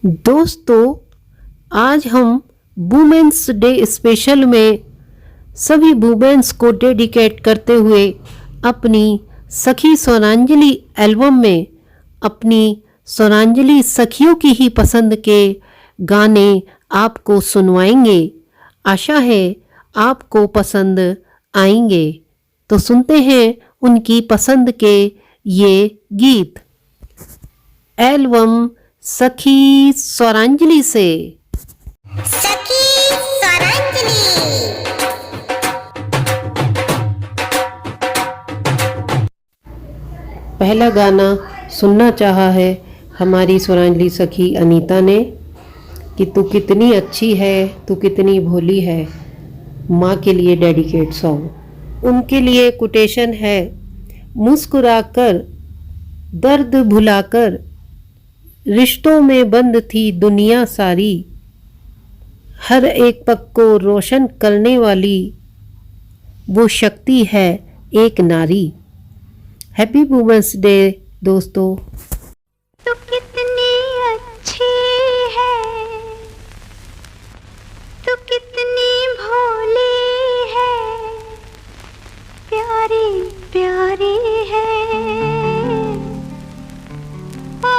दोस्तों, आज हम वुमेन्स डे स्पेशल में सभी वुमेन्स को डेडिकेट करते हुए अपनी सखी स्वरांजलि एल्बम में अपनी स्वरांजलि सखियों की ही पसंद के गाने आपको सुनवाएंगे। आशा है आपको पसंद आएंगे। तो सुनते हैं उनकी पसंद के ये गीत। एल्बम सखी स्वरांजलि से। सखी स्वरांजलि। पहला गाना सुनना चाहा है हमारी स्वरांजलि सखी अनीता ने कि तू कितनी अच्छी है, तू कितनी भोली है, माँ के लिए डेडिकेट सॉन्ग। उनके लिए कोटेशन है, मुस्कुराकर दर्द भुलाकर रिश्तों में बंद थी दुनिया सारी, हर एक पग को रोशन करने वाली वो शक्ति है एक नारी। हैप्पी वुमेन्स डे दोस्तों। तू कितनी अच्छी है, तू कितनी भोली है, प्यारी प्यारी है। ओ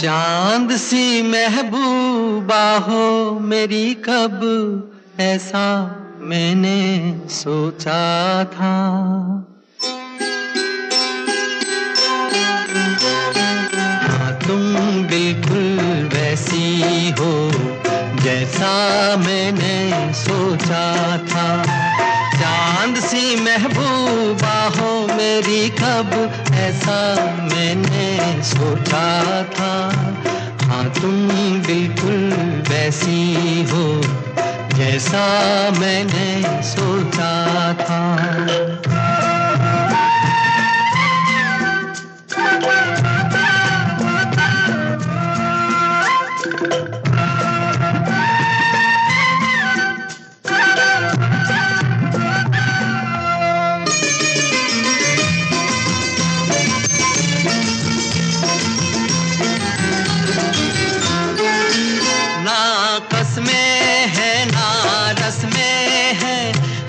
चांद सी महबूबा हो मेरी, कब ऐसा मैंने सोचा था। हाँ तुम बिल्कुल वैसी हो जैसा मैंने सोचा था। चांद सी महबूबा हो मेरी, कब ऐसा मैंने सोचा था। हाँ तुम बिल्कुल वैसी हो जैसा मैंने सोचा था।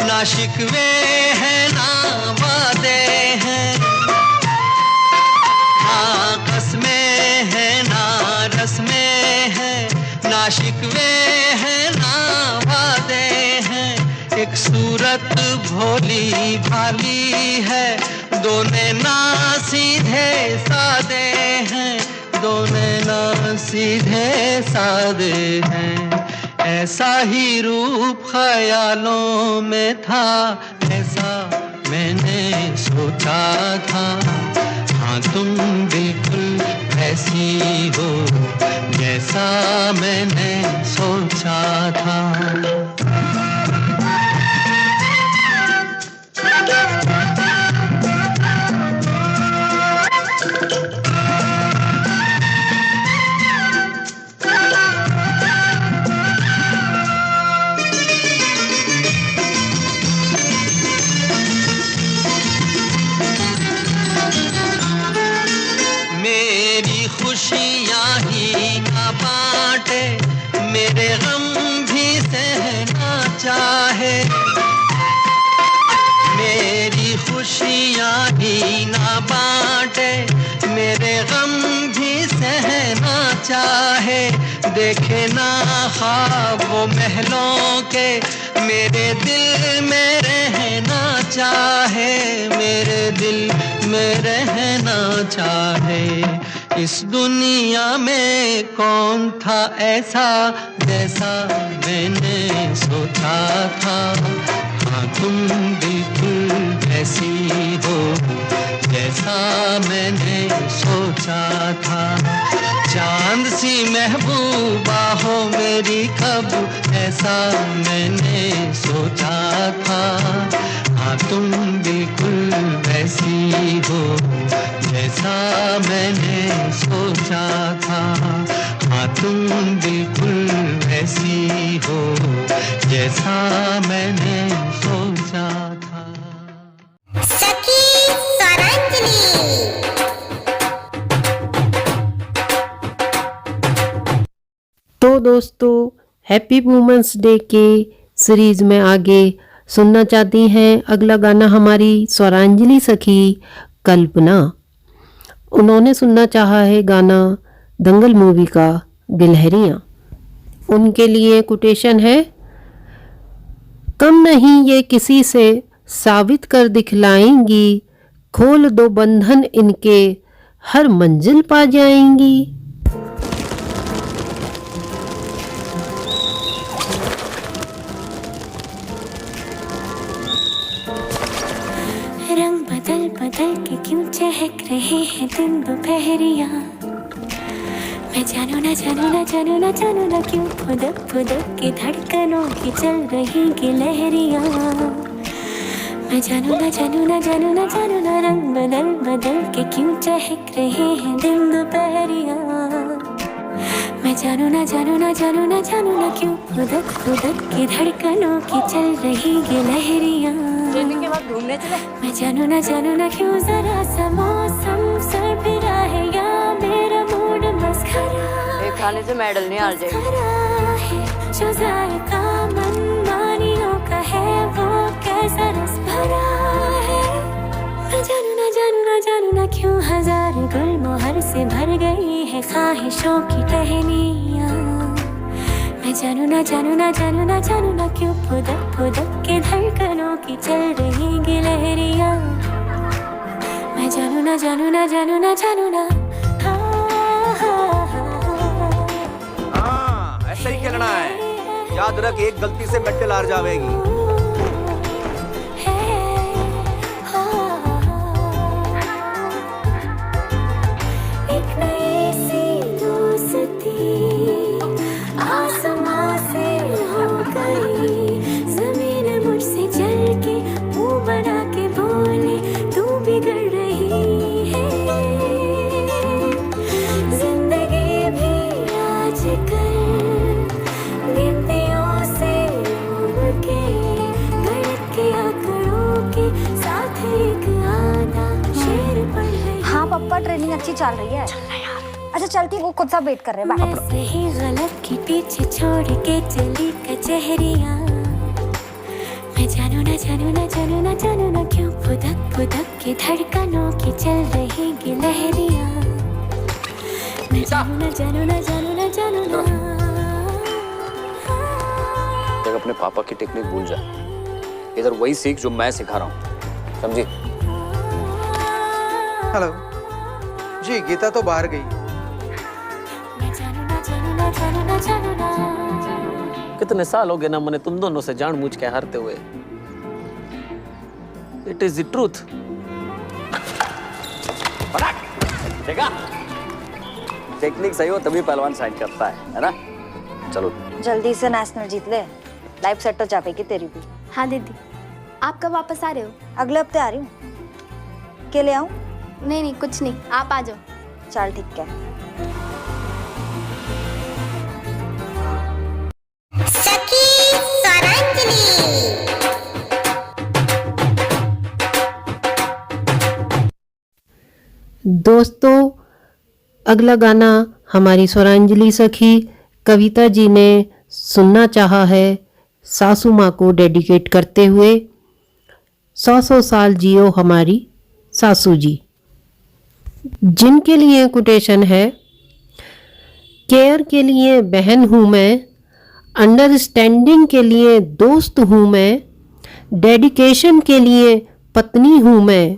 ना शिकवे हैं ना वादे हैं, ना कसमें हैं ना रस्में हैं, ना शिकवे हैं ना वादे हैं। एक सूरत भोली भाली है, दोनों ना सीधे सादे हैं, दोनों ना सीधे सादे हैं। ऐसा ही रूप ख्यालों में था, ऐसा मैंने सोचा था। हाँ तुम बिल्कुल ऐसी हो जैसा मैंने सोचा था। खुशियाँ ही ना बांटे, मेरे गम भी सहना चाहे। मेरी खुशियाँ ही ना बांटे, मेरे गम भी सहना चाहे। देखे ना ख्वाब वो महलों के, मेरे दिल में रहना चाहे, मेरे दिल में रहना चाहे। इस दुनिया में कौन था ऐसा जैसा मैंने सोचा था। हाँ तुम बिल्कुल ऐसी हो जैसा मैंने सोचा था। चांद सी महबूबा हो मेरी, कब ऐसा मैंने सोचा था। हाँ तुम बिल्कुल वैसी हो जैसा मैंने सोचा था। हाँ तुम बिल्कुल वैसी हो जैसा मैंने सोचा था। सखी स्वरांजलि। तो दोस्तों, हैप्पी वुमेंस डे के सीरीज में आगे सुनना चाहती हैं अगला गाना हमारी स्वरांजलि सखी कल्पना। उन्होंने सुनना चाहा है गाना दंगल मूवी का गिलहरियाँ। उनके लिए कोटेशन है, कम नहीं ये किसी से साबित कर दिखलाएंगी, खोल दो बंधन इनके हर मंजिल पा जाएंगी। रंग बदल बदल के क्यों चहक रहे हैं दिन दोपहरिया। मैं जानू ना जानू ना जानू ना जानू ना क्यों फुदक फुदक के धड़कनों की चल रही गिलहरियाँ। मैं जानू ना जानू ना जानू ना जानू ना रंग बदल बदल के क्यों चहक रहे हैं दिन दोपहरिया। मैं जानू ना जानू ना जानू ना जानू ना क्यों फुदक फुदक के धड़कनों की चल रही गिलहरियाँ। मैं जानू ना क्यों जरा सा मौसम सरफिरा है या मेरा मूड मस्खरा। एक खाने से मेडल नहीं हार जाए। जो जायका मनमानियों का है वो कैसा रस भरा है। मैं जानू ना क्यों हजार गुल मोहर से भर गई है ख्वाहिशों की टहनियाँ। मैं जानू ना जानू ना जानू ना जानू ना क्यों फुदक फुदक के धड़कनों की चल रही गिलहरियाँ। मैं जानू ना जानू ना जानू ना जानू ना। हाँ, ऐसा ही खेलना है। याद रख, एक गलती से मेडल हार जाएगी। एक नई सी दोस्ती आसमां से हो गई, जमीन मुझसे जल के मुंह बना के बोले तू बिगड़ रही है। जिंदगी भी आजकल गिनतियों से उड़ के गणित के आंकड़ों के साथ एक आधा शेर पढ़ रही। हाँ पप्पा, ट्रेनिंग अच्छी चल रही है। अच्छा चलती, वो खुद सा वेट कर रहे हैं। मैं सही गलत के पीछे छोड़ के चली कचहरियाँ। मैं जानू ना जानू ना जानू ना जानू ना क्यों फुदक फुदक के धड़कनों की चल रही गिलहरियाँ। मैं जानू ना जानू ना जानू ना जानू ना। तक अपने पापा की टेक्निक भूल जा, इधर वही सीख जो मैं सिखा रहा हूँ, समझी? हेलो जी, गीता तो बाहर गई। मैं जानू ना जानू ना जानू ना जानू ना। कितने साल हो गए ना मैंने तुम दोनों से जानबूझ के हारते हुए। It is the truth. देखा, टेक्निक सही हो तभी पहलवान साइन करता है ना? चलो जल्दी से नेशनल जीत ले, लाइफ सेट हो जाएगी तेरी भी। हाँ दीदी, आप कब वापस आ रहे हो? अगले हफ्ते आ रही हूँ। के ले आऊँ? नहीं नहीं कुछ नहीं, आप आ जाओ। चल ठीक है। दोस्तों, अगला गाना हमारी स्वरांजलि सखी कविता जी ने सुनना चाहा है, सासू माँ को डेडिकेट करते हुए। 100 साल जियो हमारी सासू जी। जिनके लिए कोटेशन है, केयर के लिए बहन हूँ मैं, अंडरस्टैंडिंग के लिए दोस्त हूँ मैं, डेडिकेशन के लिए पत्नी हूँ मैं,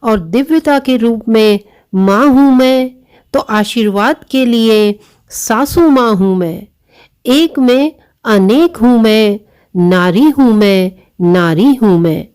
और दिव्यता के रूप में माँ हूँ मैं, तो आशीर्वाद के लिए सासू माँ हूँ मैं। एक में अनेक हूँ मैं, नारी हूँ मैं, नारी हूँ मैं।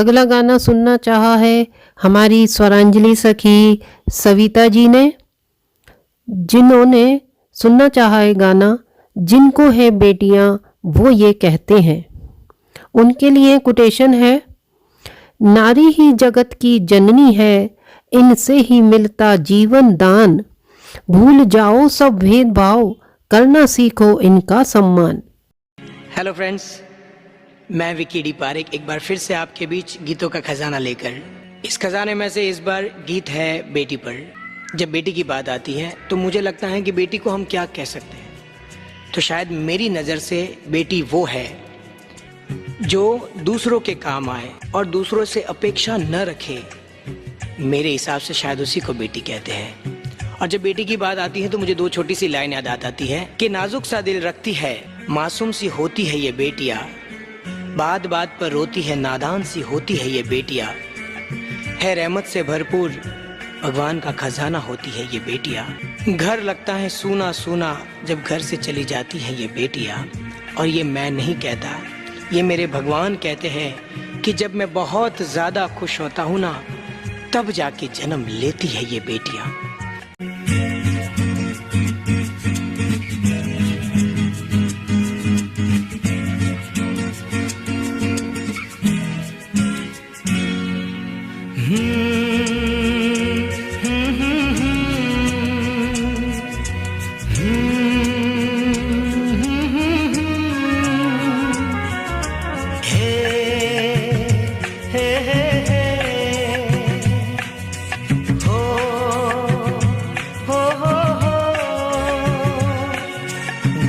अगला गाना सुनना चाहा है हमारी स्वरांजलि सखी सविता जी ने, जिन्होंने सुनना चाहा है गाना जिनको है बेटियां वो ये कहते हैं। उनके लिए कोटेशन है, नारी ही जगत की जननी है, इनसे ही मिलता जीवन दान, भूल जाओ सब भेदभाव, करना सीखो इनका सम्मान। हेलो फ्रेंड्स, मैं विकी डी पारेख एक बार फिर से आपके बीच गीतों का खजाना लेकर। इस खजाने में से इस बार गीत है बेटी पर। जब बेटी की बात आती है तो मुझे लगता है कि बेटी को हम क्या कह सकते हैं, तो शायद मेरी नज़र से बेटी वो है जो दूसरों के काम आए और दूसरों से अपेक्षा न रखे। मेरे हिसाब से शायद उसी को बेटी कहते हैं। और जब बेटी की बात आती है तो मुझे दो छोटी सी लाइन याद आती है कि नाजुक सा दिल रखती है, मासूम सी होती है ये बेटियां, बात बात पर रोती है, नादान सी होती है ये बेटियां, है रहमत से भरपूर भगवान का खजाना होती है ये बेटियां। घर लगता है सूना सूना जब घर से चली जाती है ये बेटियां। और ये मैं नहीं कहता, ये मेरे भगवान कहते हैं कि जब मैं बहुत ज्यादा खुश होता हूँ ना, तब जाके जन्म लेती है ये बेटियां।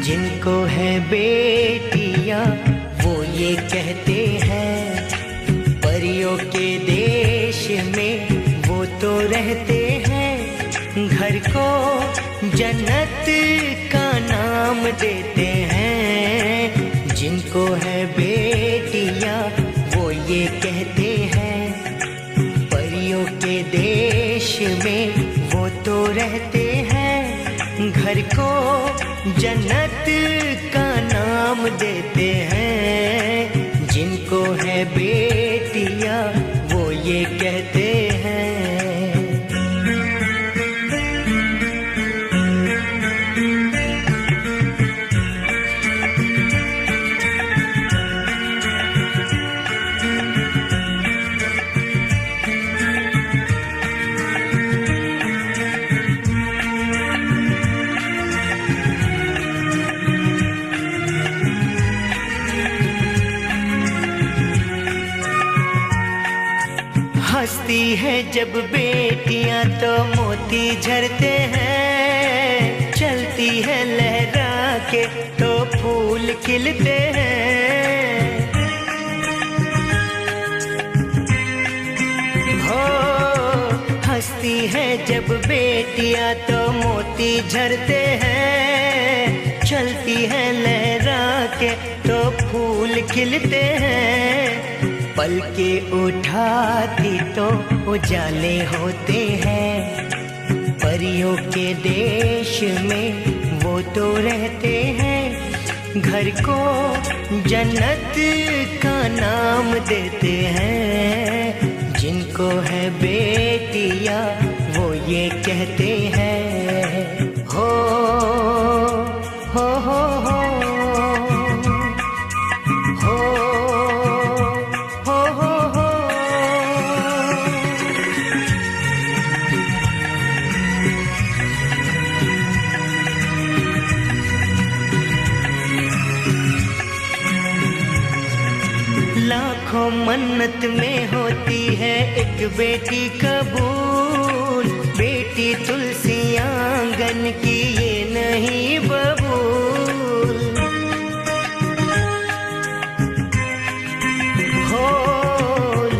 जिनको है बेटियां वो ये कहते हैं, परियों के देश में वो तो रहते हैं, घर को जन्नत का नाम देते हैं। जिनको है बेटियां वो ये कहते हैं, परियों के देश में वो तो रहते हैं, घर को जन्नत का नाम देते हैं। जिनको है बेटियां वो ये कहते हैं। हंसती है जब बेटियां तो मोती झरते हैं, चलती है लहरा के तो फूल खिलते हैं। हो हंसती है जब बेटियां तो मोती झरते हैं, चलती है लहरा के तो फूल खिलते हैं। पल के उठाती तो उजाले होते हैं, परियों के देश में वो तो रहते हैं, घर को जन्नत का नाम देते हैं। जिनको है बेटियां वो ये कहते हैं। हो हो हो हो लाखों मन्नत में होती है एक बेटी कबूल, बेटी तुलसी आंगन की ये नहीं बबूल। हो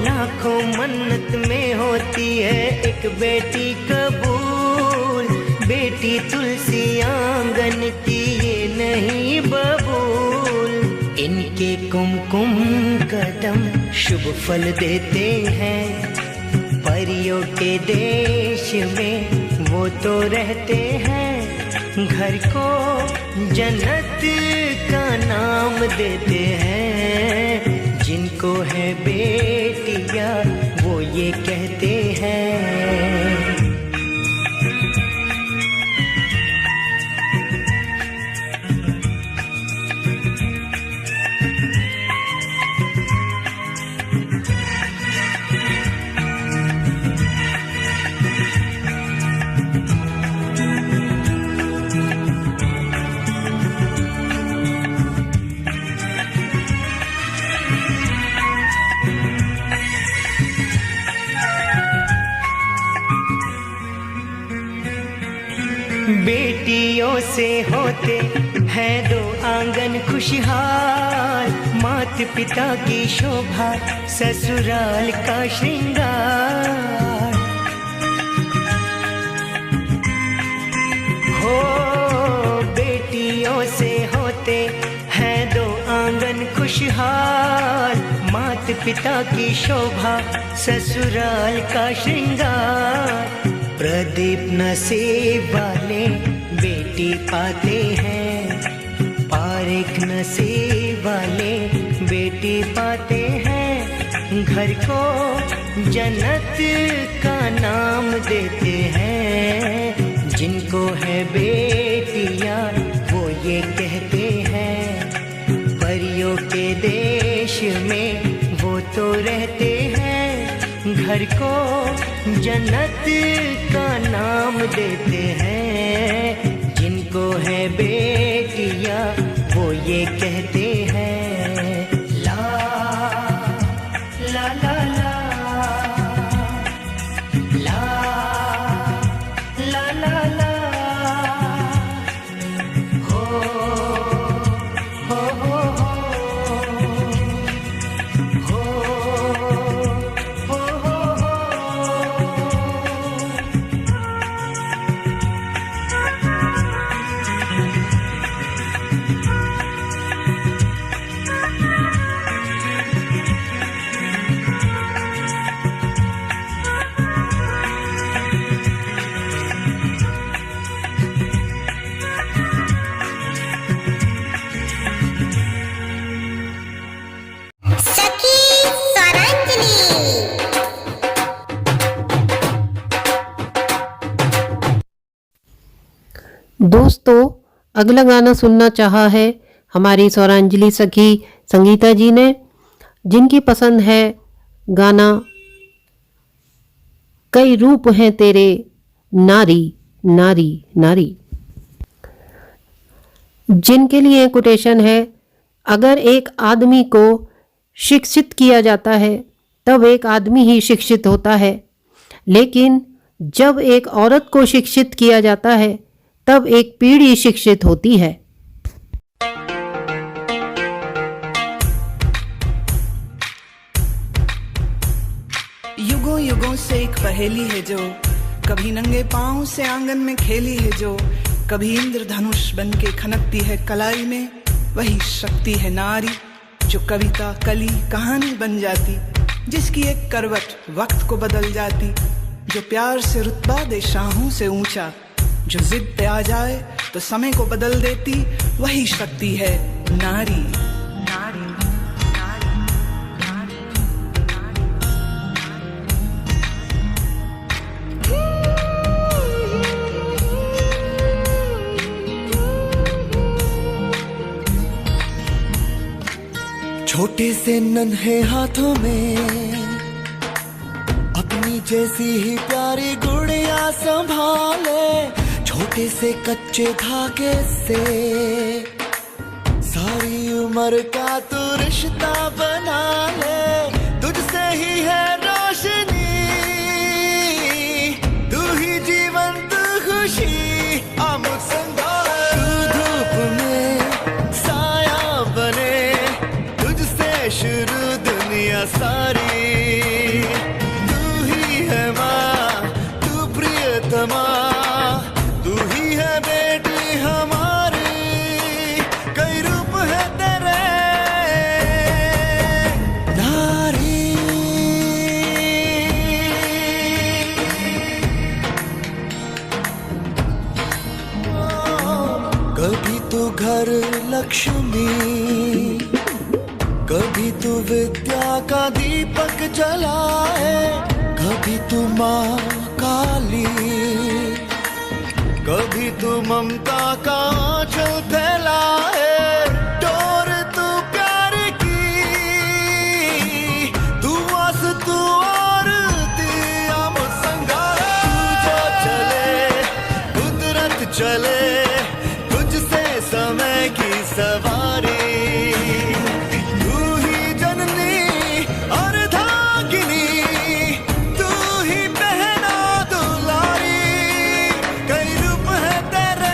लाखों मन्नत में होती है एक बेटी कबूल, बेटी तुलसी आंगन की ये नहीं बबूल। इनके कुमकुम कदम शुभ फल देते हैं, परियों के देश में वो तो रहते हैं, घर को जन्नत का नाम देते हैं। जिनको है बेटियां वो ये कहते हैं। बेटियों से होते हैं दो आंगन खुशहाल, मात पिता की शोभा ससुराल का श्रृंगार। हो बेटियों से होते हैं दो आंगन खुशहाल, मात पिता की शोभा ससुराल का श्रृंगार। प्रदीप नसीब वाले बेटी पाते हैं, पारिक नसीब वाले बेटी पाते हैं। घर को जन्नत का नाम देते हैं। जिनको है बेटियां वो ये कहते हैं, परियों के देश में वो तो रहते हैं। घर को जन्नत का नाम देते हैं। जिनको है बेटियां वो ये कहते हैं, ला ला ला ला ला ला ला ला। हो हो हो दोस्तों, अगला गाना सुनना चाहा है हमारी स्वरांजलि सखी संगीता जी ने, जिनकी पसंद है गाना कई रूप हैं तेरे नारी नारी नारी, जिनके लिए कोटेशन है, अगर एक आदमी को शिक्षित किया जाता है तब एक आदमी ही शिक्षित होता है, लेकिन जब एक औरत को शिक्षित किया जाता है तब एक पीढ़ी शिक्षित होती है। युगों युगों से एक पहेली है जो कभी नंगे पांव से आंगन में खेली है, जो कभी इंद्रधनुष बन के खनकती है कलाई में, वही शक्ति है नारी जो कविता कली कहानी बन जाती, जिसकी एक करवट वक्त को बदल जाती, जो प्यार से रुतबा दे शाहों से ऊंचा, जो जिद पे आ जाए तो समय को बदल देती, वही शक्ति है नारी। नारी छोटे से नन्हे हाथों में अपनी जैसी ही प्यारी गुड़िया संभाले, छोटे से कच्चे धागे से सारी उम्र का तू रिश्ता बना ले। तुझसे ही है रोशनी, तू ही जीवन तू खुशी, आमुद संभाल धूप में साया बने, तुझसे शुरू दुनिया सारी। तू ही है माँ, तू प्रियतमा, तू ही है बेटी हमारी, कई रूप है तेरे नारी। कभी तो घर लक्ष्मी, कभी तू विद्या का दीपक जलाए, कभी तू माँ काली, कभी तू ममता का आंचल फैलाए। डोर तू प्यार की, तू आस तू आरती अमर संगारा। तू जो चले कुदरत चले, तुझसे समय की सवारी। तू ही जननी और धागिनी, तू ही बहना दुलारी। कई रूप है तेरे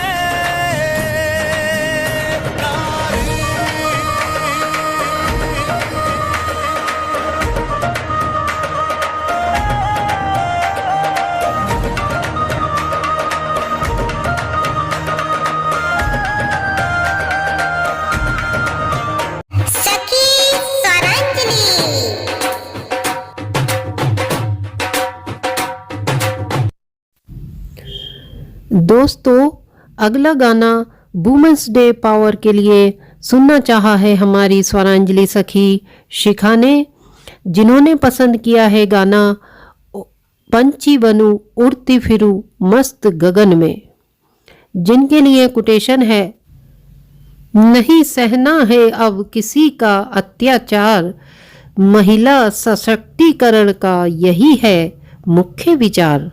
दोस्तों, अगला गाना वुमेंस डे पावर के लिए सुनना चाहा है हमारी स्वरांजलि सखी शिखा ने, जिन्होंने पसंद किया है गाना पंछी बनूं उड़ती फिरूं मस्त गगन में, जिनके लिए कोटेशन है, नहीं सहना है अब किसी का अत्याचार, महिला सशक्तिकरण का यही है मुख्य विचार।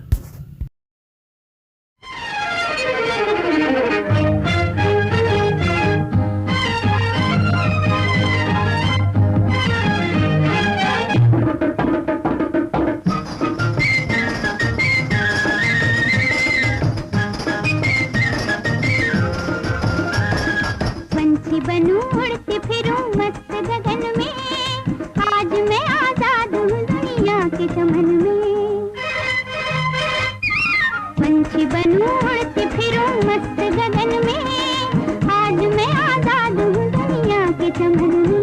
पंछी बनूं उड़ती फिरूं मस्त गगन में, आज मैं आजाद हूँ दुनिया के चमन में। पंछी बनूं उड़ती फिरूं मस्त गगन में, आज मैं आजाद हूँ दुनिया के चमन में।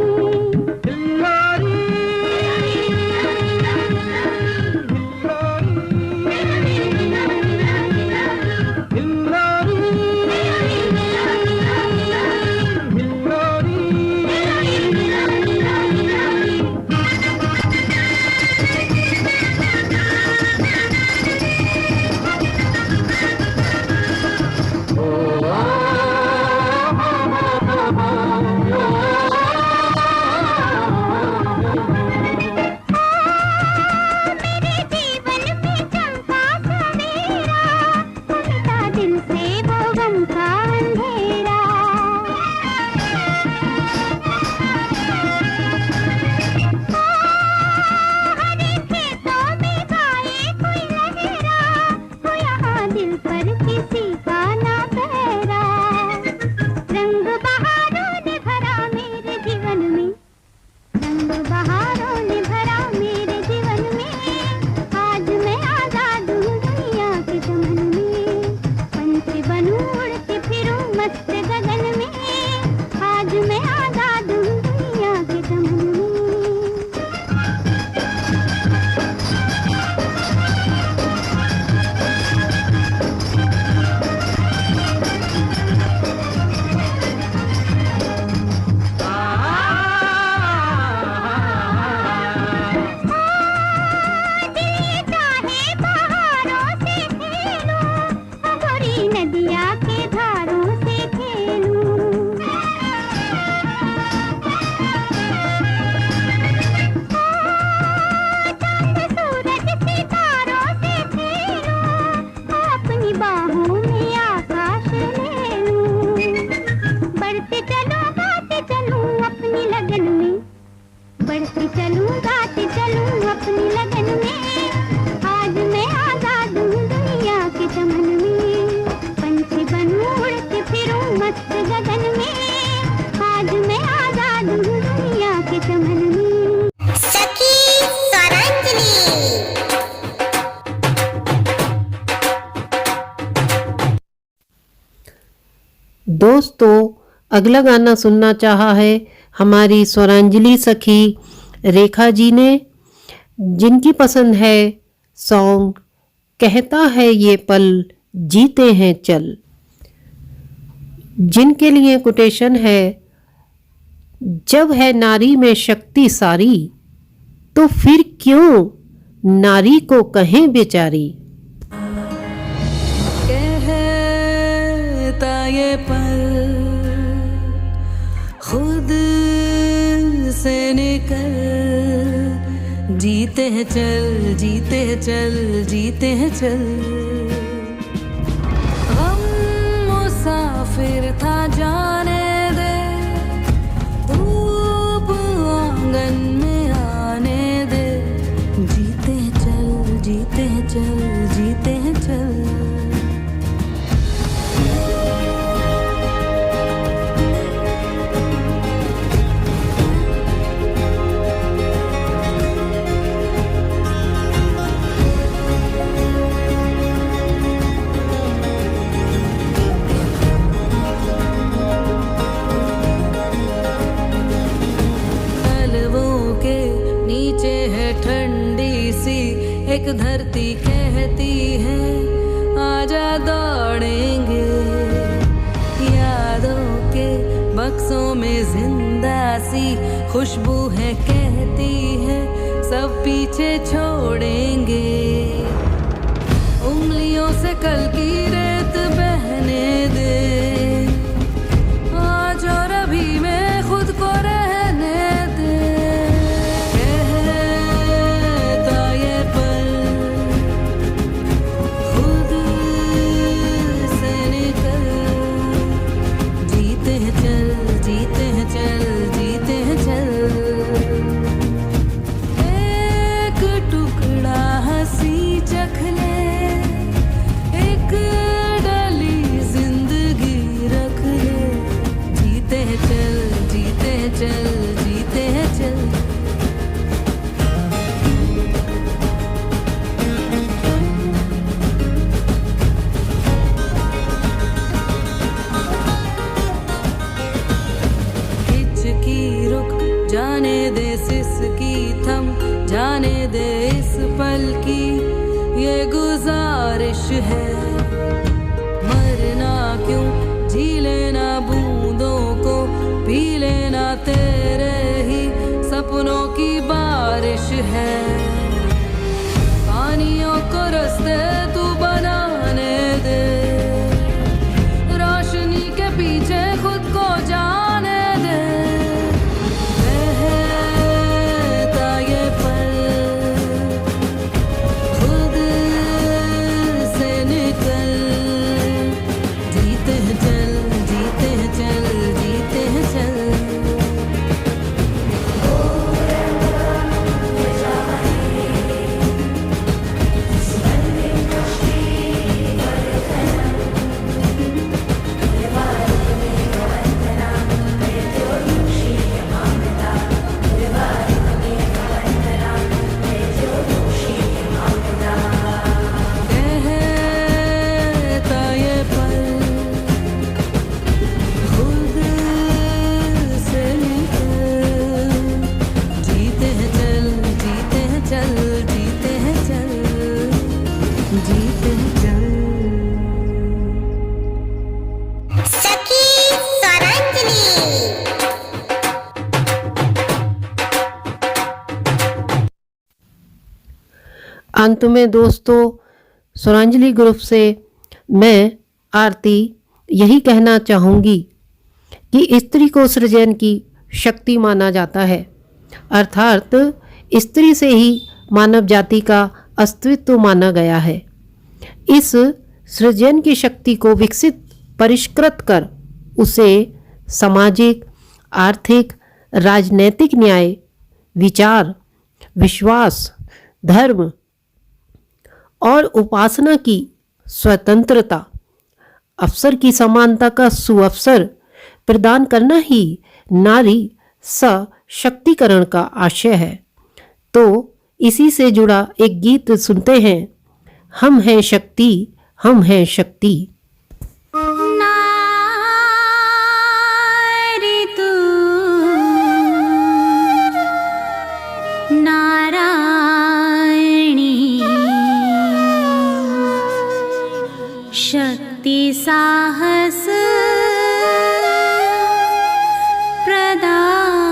दोस्तों, अगला गाना सुनना चाहा है हमारी स्वरांजलि सखी रेखा जी ने, जिनकी पसंद है सॉन्ग कहता है ये पल जीते हैं चल, जिनके लिए कोटेशन है, जब है नारी में शक्ति सारी, तो फिर क्यों नारी को कहें बेचारी। कहता ये पल खुद से निकल, जीते हैं चल, जीते हैं चल, जीते हैं चल। हम मुसाफिर था जाने दे, धूप आंगन में आने दे, जीते हैं चल, जीते हैं चल, जीते हैं चल। एक धरती कहती है आजा दौड़ेंगे, यादों के बक्सों में जिंदा सी खुशबू है कहती है सब पीछे छोड़ेंगे। उंगलियों से कल की रेत बहने दे, आज और अभी में खुद को रहने दे। जाने दे इस पल की ये गुजारिश है, मरना क्यों जी लेना बूंदों को, पी लेना तेरे ही सपनों की बारिश है। पानियों को रास्ते तू बनाने दे, रोशनी के पीछे खुद को जाने दे। अंत में दोस्तों, स्वरांजलि ग्रुप से मैं आरती यही कहना चाहूँगी कि स्त्री को सृजन की शक्ति माना जाता है, अर्थात स्त्री से ही मानव जाति का अस्तित्व माना गया है। इस सृजन की शक्ति को विकसित परिष्कृत कर उसे सामाजिक, आर्थिक, राजनैतिक न्याय, विचार, विश्वास, धर्म और उपासना की स्वतंत्रता, अवसर की समानता का सुअवसर प्रदान करना ही नारी सशक्तिकरण का आशय है। तो इसी से जुड़ा एक गीत सुनते हैं, हम हैं शक्ति, हम हैं शक्ति। शक्ति साहस प्रदान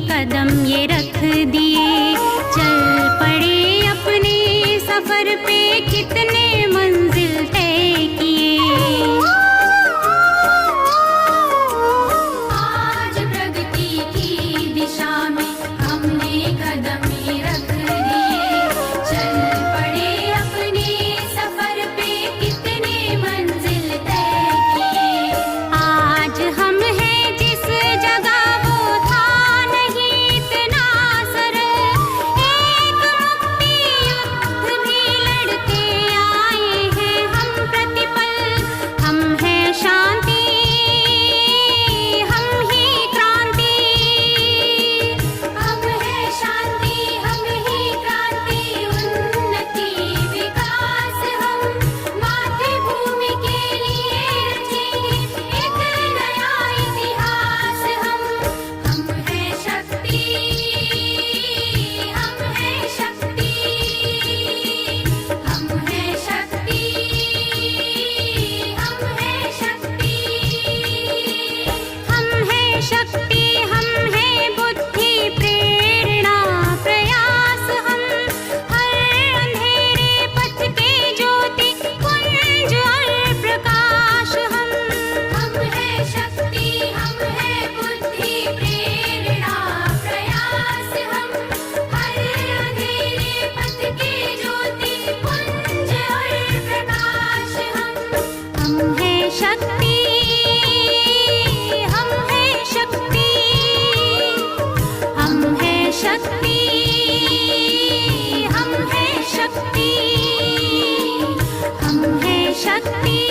कदम ये रख दिए, चल पड़े अपने सफर पे कितने मंजिल तय किए। आज प्रगति की दिशा में हमने कदम ये रख दिए, चल पड़े अपने सफर पे कितने मंजिल तय किए। आज हम हैं जिस जगह वो था नहीं इतना सरल, एक मुक्ति युद्ध भी लड़ते आए हैं हम प्रतिपल। हम हैं शांति, हम ही क्रांति, हम हैं शांति, हम ही क्रांति, उन्नति विकास हम मातृभूमि के लिए रचेंगे एक नया इतिहास। हम हैं शक्ति, हम हैं शक्ति, हम हैं शक्ति, हम हैं शक्ति, हम हैं शक्ति, हम हैं बुद्धि प्रेरणा प्रयास। हम हर अंधेरे पथ के ज्योति पुंज और प्रकाश। हम हैं शक्ति, हम हैं बुद्धि प्रेरणा प्रयास। हम हर अंधेरे पथ के ज्योति पुंज और प्रकाश। हम हैं शक्ति, हम हैं शक्ति, हम हैं शक्ति, हम हैं शक्ति, हम हैं शक्ति।